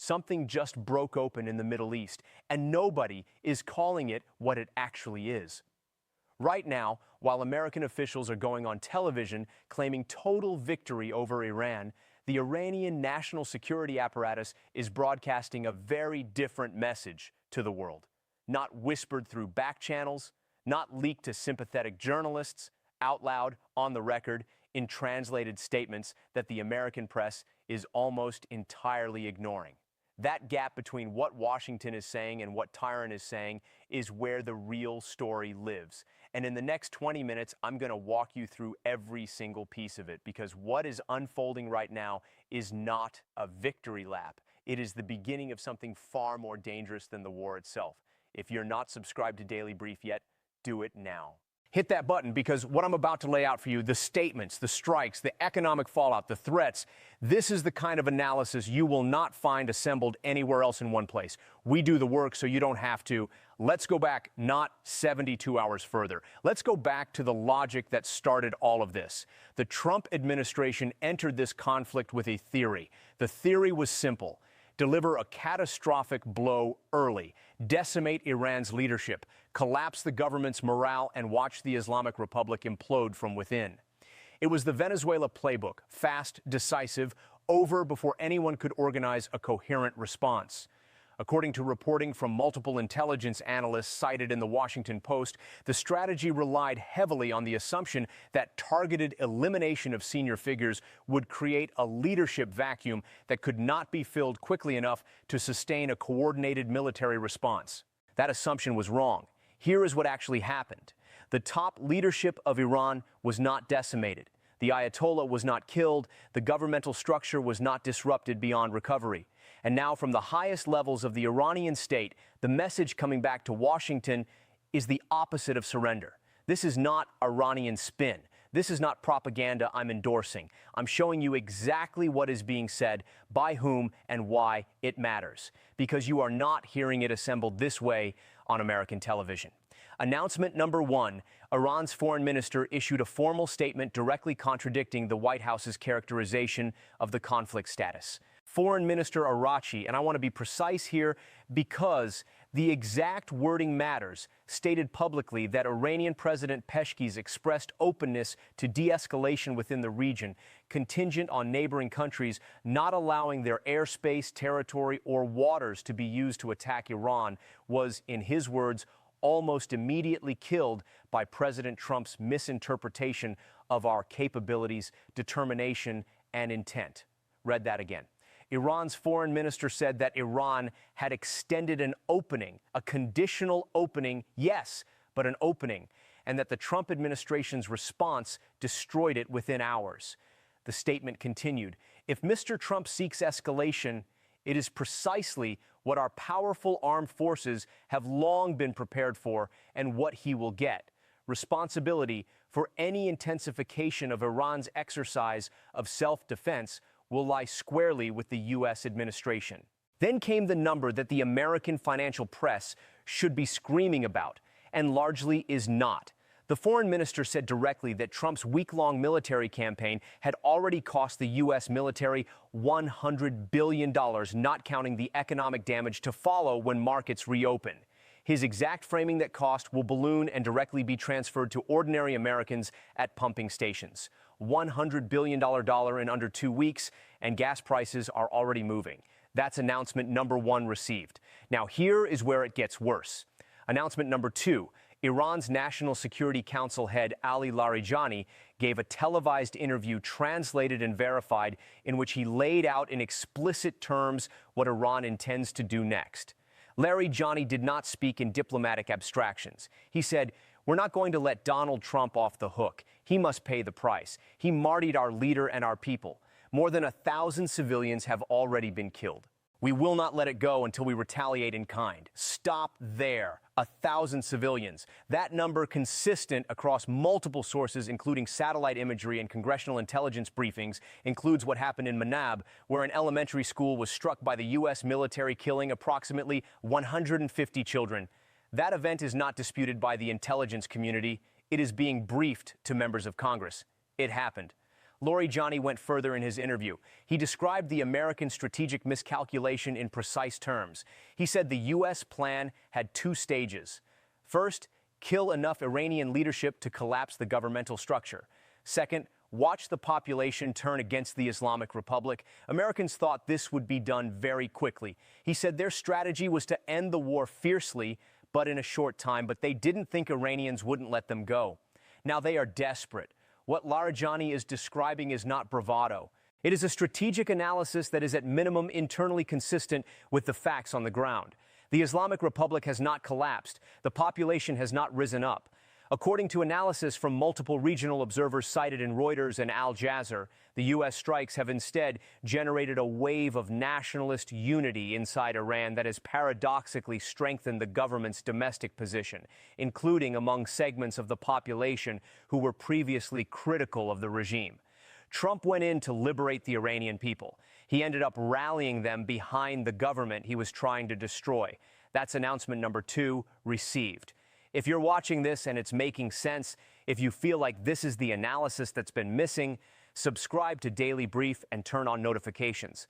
Something just broke open in the Middle East, and nobody is calling it what it actually is. Right now, while American officials are going on television claiming total victory over Iran, the Iranian national security apparatus is broadcasting a very different message to the world. Not whispered through back channels, not leaked to sympathetic journalists, out loud, on the record, in translated statements that the American press is almost entirely ignoring. That gap between what Washington is saying and what Tehran is saying is where the real story lives. And in the next 20 minutes, I'm going to walk you through every single piece of it, because what is unfolding right now is not a victory lap. It is the beginning of something far more dangerous than the war itself. If you're not subscribed to Daily Brief yet, do it now. Hit that button, because what I'm about to lay out for you, the statements, the strikes, the economic fallout, the threats, this is the kind of analysis you will not find assembled anywhere else in one place. We do the work so you don't have to. Let's go back not 72 hours further. Let's go back to the logic that started all of this. The Trump administration entered this conflict with a theory. The theory was simple: deliver a catastrophic blow early, decimate Iran's leadership, collapse the government's morale, and watch the Islamic Republic implode from within. It was the Venezuela playbook: fast, decisive, over before anyone could organize a coherent response. According to reporting from multiple intelligence analysts cited in the Washington Post, the strategy relied heavily on the assumption that targeted elimination of senior figures would create a leadership vacuum that could not be filled quickly enough to sustain a coordinated military response. That assumption was wrong. Here is what actually happened. The top leadership of Iran was not decimated. The Ayatollah was not killed. The governmental structure was not disrupted beyond recovery. And now, from the highest levels of the Iranian state, the message coming back to Washington is the opposite of surrender. This is not Iranian spin. This is not propaganda I'm endorsing. I'm showing you exactly what is being said, by whom, and why it matters, because you are not hearing it assembled this way on American television. Announcement number one: Iran's foreign minister issued a formal statement directly contradicting the White House's characterization of the conflict status. Foreign Minister Arachi, and I want to be precise here because the exact wording matters, stated publicly that Iranian President Peshki's expressed openness to de-escalation within the region, contingent on neighboring countries not allowing their airspace, territory, or waters to be used to attack Iran, was, in his words, almost immediately killed by President Trump's misinterpretation of our capabilities, determination, and intent. Read that again. Iran's foreign minister said that Iran had extended an opening, a conditional opening, yes, but an opening, and that the Trump administration's response destroyed it within hours. The statement continued: if Mr. Trump seeks escalation, it is precisely what our powerful armed forces have long been prepared for and what he will get: responsibility for any intensification of Iran's exercise of self-defense will lie squarely with the U.S. administration. Then came the number that the American financial press should be screaming about, and largely is not. The foreign minister said directly that Trump's week-long military campaign had already cost the U.S. military $100 billion, not counting the economic damage to follow when markets reopen. His exact framing that cost will balloon and directly be transferred to ordinary Americans at pumping stations. $100 billion in under 2 weeks, and gas prices are already moving. That's announcement number one received. Now here is where it gets worse. Announcement number two: Iran's National Security Council head Ali Larijani gave a televised interview, translated and verified, in which he laid out in explicit terms what Iran intends to do next. Larijani did not speak in diplomatic abstractions. He said, "We're not going to let Donald Trump off the hook. He must pay the price. He martyred our leader and our people. More than 1,000 civilians have already been killed. We will not let it go until we retaliate in kind." Stop there. 1,000 civilians. That number, consistent across multiple sources, including satellite imagery and congressional intelligence briefings, includes what happened in Manab, where an elementary school was struck by the U.S. military, killing approximately 150 children. That event is not disputed by the intelligence community. It is being briefed to members of Congress. It happened. Johnny went further in his interview. He described the American strategic miscalculation in precise terms. He said the U.S. plan had two stages. First, kill enough Iranian leadership to collapse the governmental structure. Second, watch the population turn against the Islamic Republic. Americans thought this would be done very quickly. He said their strategy was to end the war fiercely, but in a short time, but they didn't think Iranians wouldn't let them go. Now they are desperate. What Larijani is describing is not bravado. It is a strategic analysis that is at minimum internally consistent with the facts on the ground. The Islamic Republic has not collapsed. The population has not risen up. According to analysis from multiple regional observers cited in Reuters and Al Jazeera, the U.S. strikes have instead generated a wave of nationalist unity inside Iran that has paradoxically strengthened the government's domestic position, including among segments of the population who were previously critical of the regime. Trump went in to liberate the Iranian people. He ended up rallying them behind the government he was trying to destroy. That's announcement number 2, received. If you're watching this and it's making sense, if you feel like this is the analysis that's been missing, subscribe to Daily Brief and turn on notifications.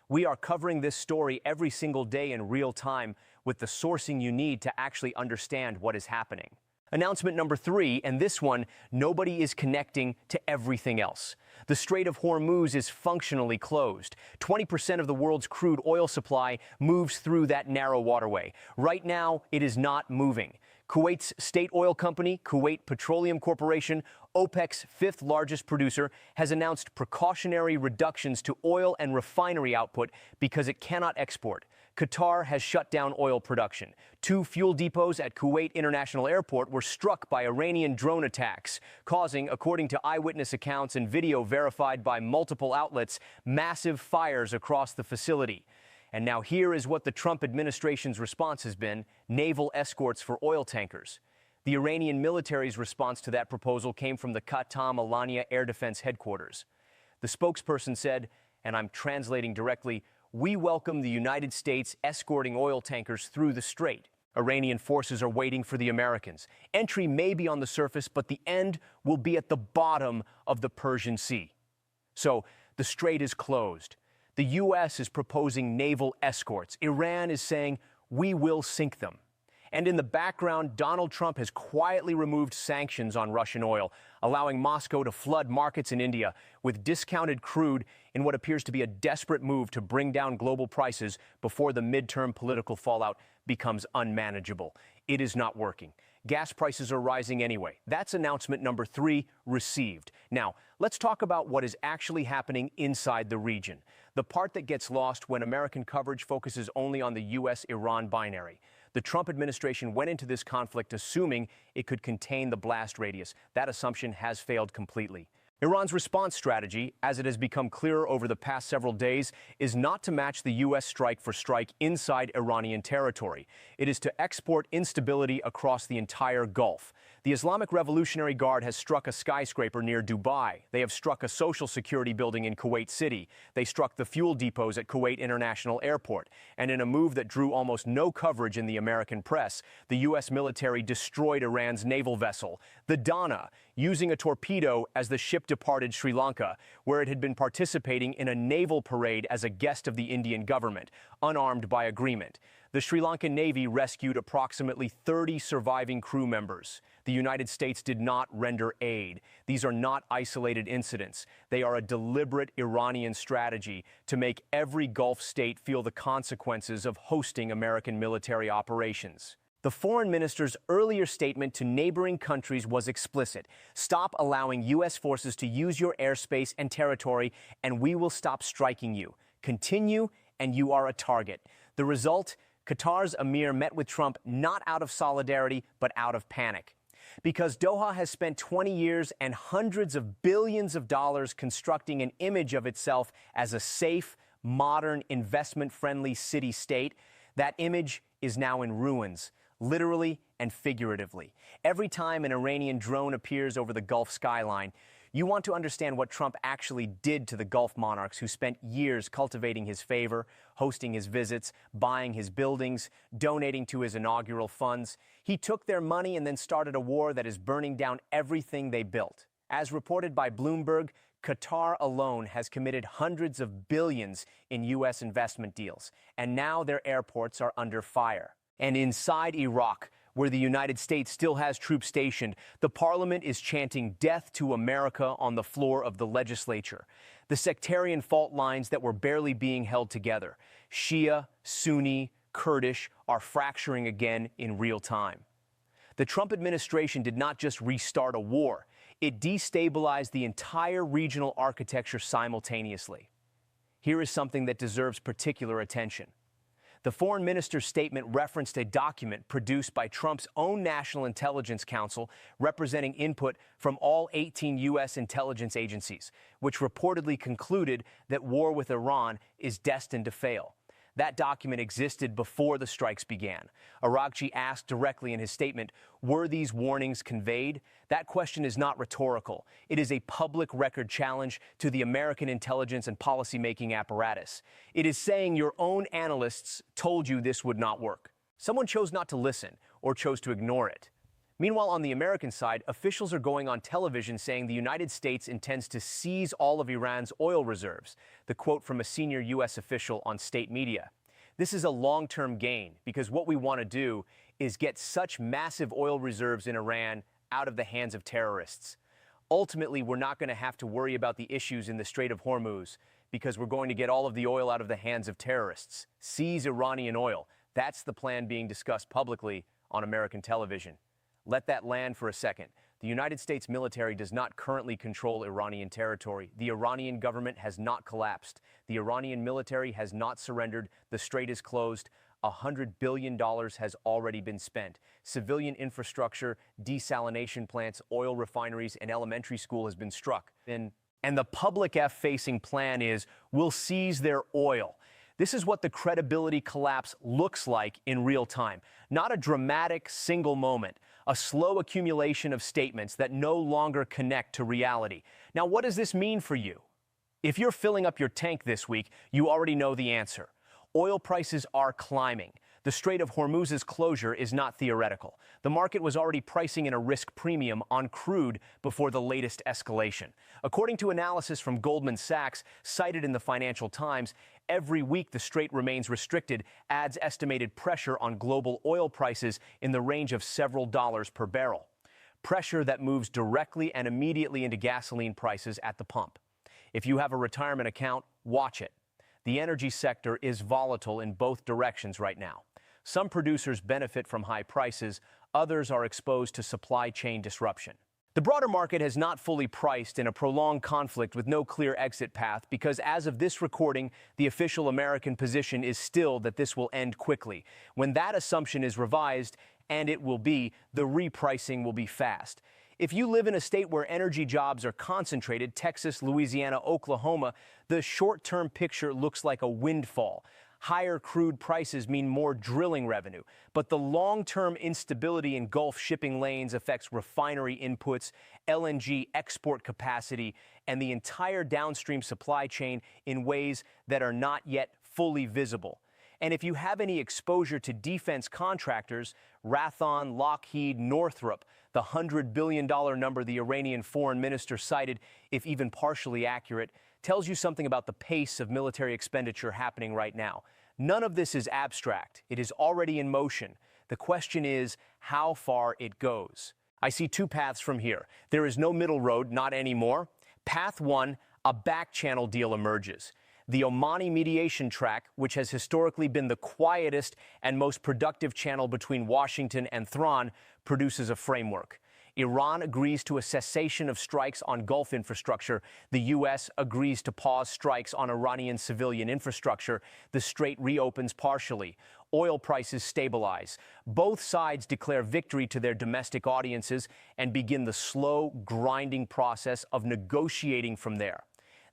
We are covering this story every single day in real time with the sourcing you need to actually understand what is happening. Announcement number 3, and this one, nobody is connecting to everything else. The Strait of Hormuz is functionally closed. 20% of the world's crude oil supply moves through that narrow waterway. Right now, it is not moving. Kuwait's state oil company, Kuwait Petroleum Corporation, OPEC's 5th largest producer, has announced precautionary reductions to oil and refinery output because it cannot export. Qatar has shut down oil production. 2 fuel depots at Kuwait International Airport were struck by Iranian drone attacks, causing, according to eyewitness accounts and video verified by multiple outlets, massive fires across the facility. And now here is what the Trump administration's response has been: naval escorts for oil tankers. The Iranian military's response to that proposal came from the Qatam Alania Air Defense Headquarters. The spokesperson said, and I'm translating directly, "We welcome the United States escorting oil tankers through the strait. Iranian forces are waiting for the Americans. Entry may be on the surface, but the end will be at the bottom of the Persian Sea." So the strait is closed. The U.S. is proposing naval escorts. Iran is saying, we will sink them. And in the background, Donald Trump has quietly removed sanctions on Russian oil, allowing Moscow to flood markets in India with discounted crude in what appears to be a desperate move to bring down global prices before the midterm political fallout becomes unmanageable. It is not working. Gas prices are rising anyway. That's announcement number 3, received. Now, let's talk about what is actually happening inside the region, the part that gets lost when American coverage focuses only on the U.S.-Iran binary. The Trump administration went into this conflict assuming it could contain the blast radius. That assumption has failed completely. Iran's response strategy, as it has become clearer over the past several days, is not to match the U.S. strike for strike inside Iranian territory. It is to export instability across the entire Gulf. The Islamic Revolutionary Guard has struck a skyscraper near Dubai. They have struck a social security building in Kuwait City. They struck the fuel depots at Kuwait International Airport. And in a move that drew almost no coverage in the American press, the U.S. military destroyed Iran's naval vessel, the Dana, using a torpedo as the ship departed Sri Lanka, where it had been participating in a naval parade as a guest of the Indian government, unarmed by agreement. The Sri Lankan Navy rescued approximately 30 surviving crew members. The United States did not render aid. These are not isolated incidents. They are a deliberate Iranian strategy to make every Gulf state feel the consequences of hosting American military operations. The foreign minister's earlier statement to neighboring countries was explicit. Stop allowing U.S. forces to use your airspace and territory, and we will stop striking you. Continue, and you are a target. The result? Qatar's emir met with Trump not out of solidarity, but out of panic. Because Doha has spent 20 years and hundreds of billions of dollars constructing an image of itself as a safe, modern, investment-friendly city-state, that image is now in ruins, literally and figuratively. Every time an Iranian drone appears over the Gulf skyline, you want to understand what Trump actually did to the Gulf monarchs who spent years cultivating his favor, hosting his visits, buying his buildings, donating to his inaugural funds. He took their money and then started a war that is burning down everything they built. As reported by Bloomberg, Qatar alone has committed hundreds of billions in U.S. investment deals, and now their airports are under fire. And inside Iraq, where the United States still has troops stationed, the parliament is chanting death to America on the floor of the legislature. The sectarian fault lines that were barely being held together, Shia, Sunni, Kurdish, are fracturing again in real time. The Trump administration did not just restart a war, it destabilized the entire regional architecture simultaneously. Here is something that deserves particular attention. The foreign minister's statement referenced a document produced by Trump's own National Intelligence Council representing input from all 18 U.S. intelligence agencies, which reportedly concluded that war with Iran is destined to fail. That document existed before the strikes began. Araghchi asked directly in his statement, were these warnings conveyed? That question is not rhetorical. It is a public record challenge to the American intelligence and policymaking apparatus. It is saying your own analysts told you this would not work. Someone chose not to listen or chose to ignore it. Meanwhile, on the American side, officials are going on television saying the United States intends to seize all of Iran's oil reserves, the quote from a senior U.S. official on state media. This is a long-term gain because what we want to do is get such massive oil reserves in Iran out of the hands of terrorists. Ultimately, we're not going to have to worry about the issues in the Strait of Hormuz because we're going to get all of the oil out of the hands of terrorists. Seize Iranian oil. That's the plan being discussed publicly on American television. Let that land for a second. The United States military does not currently control Iranian territory. The Iranian government has not collapsed. The Iranian military has not surrendered. The strait is closed. $100 billion has already been spent. Civilian infrastructure, desalination plants, oil refineries, and elementary school has been struck. And the public F-facing plan is, we'll seize their oil. This is what the credibility collapse looks like in real time. Not a dramatic single moment, a slow accumulation of statements that no longer connect to reality. Now, what does this mean for you? If you're filling up your tank this week, you already know the answer. Oil prices are climbing. The Strait of Hormuz's closure is not theoretical. The market was already pricing in a risk premium on crude before the latest escalation. According to analysis from Goldman Sachs, cited in the Financial Times, every week the strait remains restricted adds estimated pressure on global oil prices in the range of several dollars per barrel. Pressure that moves directly and immediately into gasoline prices at the pump. If you have a retirement account, watch it. The energy sector is volatile in both directions right now. Some producers benefit from high prices, others are exposed to supply chain disruption. The broader market has not fully priced in a prolonged conflict with no clear exit path because as of this recording, the official American position is still that this will end quickly. When that assumption is revised, and it will be, the repricing will be fast. If you live in a state where energy jobs are concentrated, Texas, Louisiana, Oklahoma, the short-term picture looks like a windfall. Higher crude prices mean more drilling revenue, but the long-term instability in Gulf shipping lanes affects refinery inputs, LNG export capacity, and the entire downstream supply chain in ways that are not yet fully visible. And if you have any exposure to defense contractors, Raytheon, Lockheed, Northrop, the $100 billion number the Iranian foreign minister cited, if even partially accurate, tells you something about the pace of military expenditure happening right now. None of this is abstract. It is already in motion. The question is how far it goes. I see two paths from here. There is no middle road, not anymore. Path one, a back-channel deal emerges. The Omani mediation track, which has historically been the quietest and most productive channel between Washington and Tehran, produces a framework. Iran agrees to a cessation of strikes on Gulf infrastructure. The U.S. agrees to pause strikes on Iranian civilian infrastructure. The strait reopens partially. Oil prices stabilize. Both sides declare victory to their domestic audiences and begin the slow, grinding process of negotiating from there.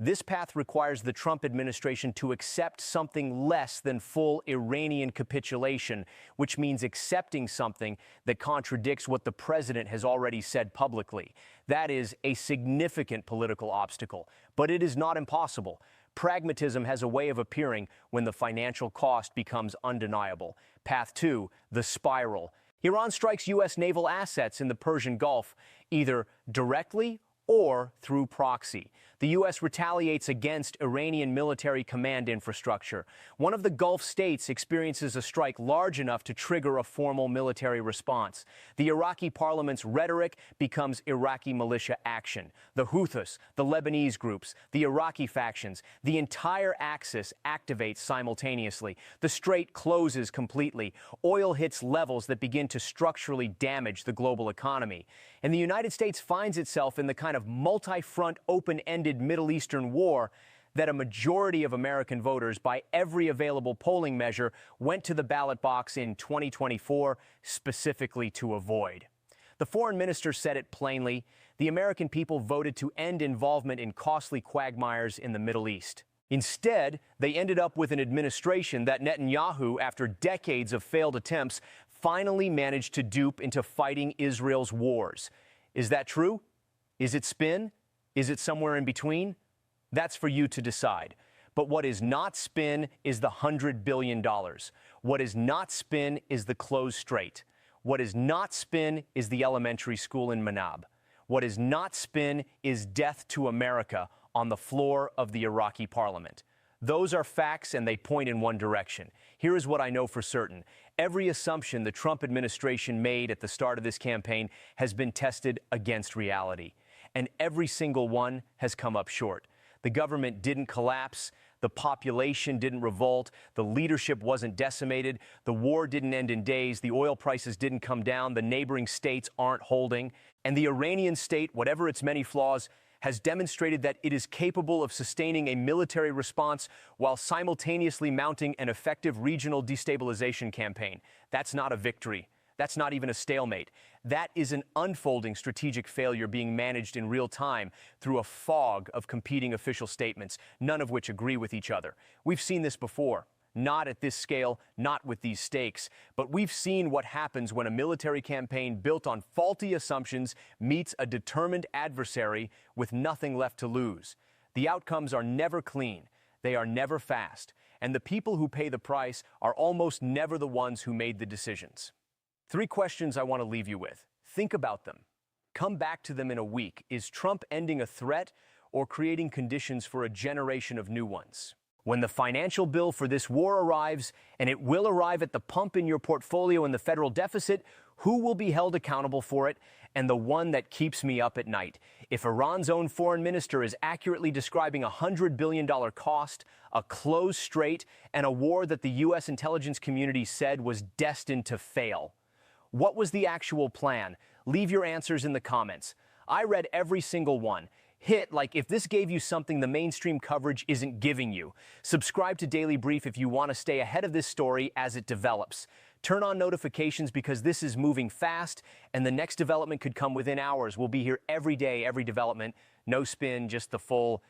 This path requires the Trump administration to accept something less than full Iranian capitulation, which means accepting something that contradicts what the president has already said publicly. That is a significant political obstacle, but it is not impossible. Pragmatism has a way of appearing when the financial cost becomes undeniable. Path two, the spiral. Iran strikes U.S. naval assets in the Persian Gulf, either directly or through proxy. The U.S. retaliates against Iranian military command infrastructure. One of the Gulf states experiences a strike large enough to trigger a formal military response. The Iraqi parliament's rhetoric becomes Iraqi militia action. The Houthis, the Lebanese groups, the Iraqi factions, the entire axis activates simultaneously. The strait closes completely. Oil hits levels that begin to structurally damage the global economy. And the United States finds itself in the kind of multi-front, open-ended Middle Eastern war that a majority of American voters, by every available polling measure, went to the ballot box in 2024 specifically to avoid. The foreign minister said it plainly. The American people voted to end involvement in costly quagmires in the Middle East. Instead, they ended up with an administration that Netanyahu, after decades of failed attempts, finally managed to dupe into fighting Israel's wars. Is that true? Is it spin? Is it somewhere in between? That's for you to decide. But what is not spin is the $100 billion. What is not spin is the closed strait. What is not spin is the elementary school in Manab. What is not spin is death to America on the floor of the Iraqi parliament. Those are facts, and they point in one direction. Here is what I know for certain. Every assumption the Trump administration made at the start of this campaign has been tested against reality, and every single one has come up short. The government didn't collapse. The population didn't revolt. The leadership wasn't decimated. The war didn't end in days. The oil prices didn't come down. The neighboring states aren't holding. And the Iranian state, whatever its many flaws, has demonstrated that it is capable of sustaining a military response while simultaneously mounting an effective regional destabilization campaign. That's not a victory. That's not even a stalemate. That is an unfolding strategic failure being managed in real time through a fog of competing official statements, none of which agree with each other. We've seen this before. Not at this scale, not with these stakes, but we've seen what happens when a military campaign built on faulty assumptions meets a determined adversary with nothing left to lose. The outcomes are never clean, they are never fast, and the people who pay the price are almost never the ones who made the decisions. 3 questions I want to leave you with. Think about them. Come back to them in a week. Is Trump ending a threat or creating conditions for a generation of new ones? When the financial bill for this war arrives, and it will arrive at the pump in your portfolio in the federal deficit, who will be held accountable for it? And the one that keeps me up at night. If Iran's own foreign minister is accurately describing a $100 billion cost, a closed strait, and a war that the U.S. intelligence community said was destined to fail, what was the actual plan? Leave your answers in the comments. I read every single one. Hit like if this gave you something the mainstream coverage isn't giving you. Subscribe to Daily Brief if you want to stay ahead of this story as it develops. Turn on notifications because this is moving fast and the next development could come within hours. We'll be here every day, every development. No spin, just the full